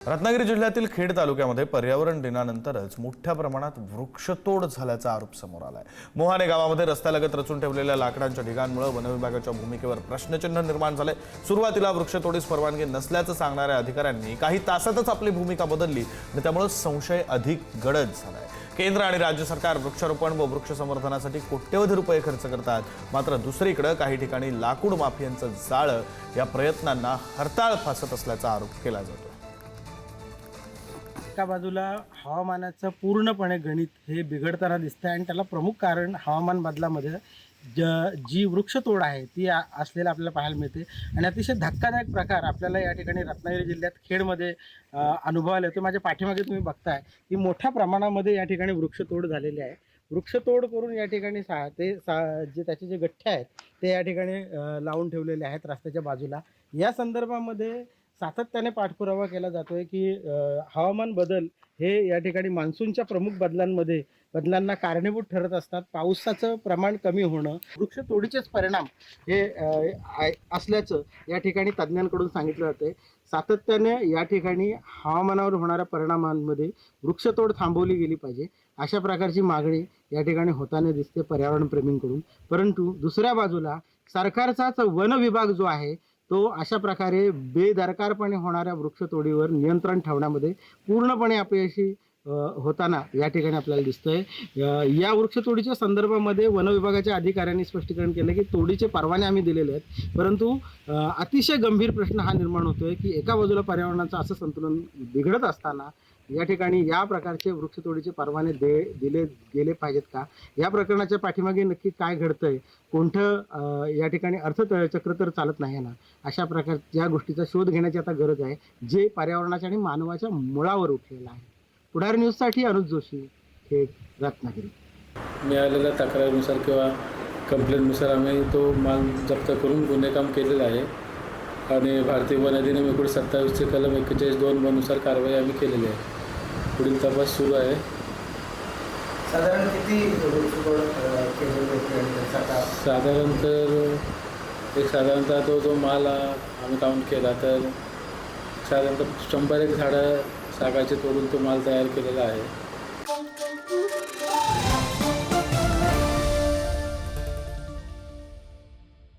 रत्नागिरी जिल्ह्यातील खेड तालुक्यामध्ये पर्यावरण दिनानंतरच मोठ्या प्रमाणात वृक्षतोड झाल्याचा आरोप समोर आलाय। मोहाणे गावामध्ये रस्त्यालगत रचून ठेवलेल्या लाकडांच्या ढिगांमुळे वनविभागाच्या भूमिकेवर प्रश्नचिन्ह निर्माण झाले। सुरुवातीला वृक्षतोडीस परवानगी नसल्याचं सांगणाऱ्या अधिकाऱ्यांनी काही तासातच आपली भूमिका बदलली आणि त्यामुळे संशय अधिक गडद झालाय। केंद्र आणि राज्य सरकार वृक्षारोपण व वृक्ष संवर्धनासाठी कोट्यवधी रुपये खर्च करतात, मात्र दुसरीकडे काही ठिकाणी लाकूड माफियांचं जाळं या प्रयत्नांना हरताळ फासत असल्याचा आरोप केला जातो। एका बाजूला हवामानाचं पूर्णपणे गणित हे बिघडताना दिसतं आणि त्याला प्रमुख कारण हवामान बदलामध्ये जी वृक्षतोड आहे ती असलेलं आपल्याला पाहायला मिळते आणि अतिशय धक्कादायक प्रकार आपल्याला या ठिकाणी रत्नागिरी जिल्ह्यात खेडमध्ये अनुभवायला येतो। माझ्या पाठीमागे तुम्ही बघताय की मोठ्या प्रमाणामध्ये या ठिकाणी वृक्षतोड झालेली आहे। वृक्षतोड करून या ठिकाणी जे त्याचे जे गठ्ठे आहेत ते या ठिकाणी लावून ठेवलेले आहेत रस्त्याच्या बाजूला। या संदर्भामध्ये सातत्याने पाठपुरावा केला जातोय की हवामान बदल हे या ठिकाणी मान्सूनच्या प्रमुख बदलांना कारणीभूत ठरत असतात। पावसाचं प्रमाण कमी होणं वृक्षतोडीचेच परिणाम हे असल्याचं या ठिकाणी तज्ज्ञांकडून सांगितलं जातंय। सातत्याने या ठिकाणी हवामानावर होणाऱ्या परिणामांमध्ये वृक्षतोड थांबवली गेली पाहिजे अशा प्रकारची मागणी या ठिकाणी होताना दिसते पर्यावरण प्रेमींकडून। परंतु दुसऱ्या बाजूला सरकारचाच वन विभाग जो आहे तो अशा प्रकारे बेदरकारपणे होणाऱ्या वृक्षतोडीवर नियंत्रण ठेवण्यामध्ये पूर्णपणे अपयशी होताना या ठिकाणी आपल्याला दिसतंय। या वृक्षतोडीच्या संदर्भामध्ये वन विभागाच्या अधिकाऱ्यांनी स्पष्टीकरण केलं की तोडीचे परवाने आम्ही दिलेले आहेत, परंतु अतिशय गंभीर प्रश्न हा निर्माण होतोय की एका बाजूला पर्यावरणाचं असं संतुलन बिघडत असताना या ठिकाणी या प्रकारचे वृक्षतोडीचे परवाने दिले गेले पाहिजेत का? या प्रकरणाच्या पाठीमागे नक्की काय घडतंय, कोणतं या ठिकाणी अर्थचक्र तर चालत नाही ना, अशा प्रकारच्या गोष्टीचा शोध घेण्याची आता गरज आहे जे पर्यावरणाच्या आणि मानवाच्या मुळावर उठलेला आहे। पुढारी न्यूजसाठी अनुज जोशी, खेड, रत्नागिरी। मिळालेल्या तक्रारीनुसार किंवा कंप्लेंटनुसार आम्ही तो माल जप्त करून गुन्हे काम केलेलं आहे आणि भारतीय वन अधिनियम 1927 कलम 41(2) नुसार कारवाई आम्ही केलेली आहे। पुढील तपास सुरू आहे। साधारण किती साधारणतः जो माल आम्ही काउंट केला तर साधारणतः 100 एक झाडं सागाचे तोडून तो माल तयार केलेला आहे।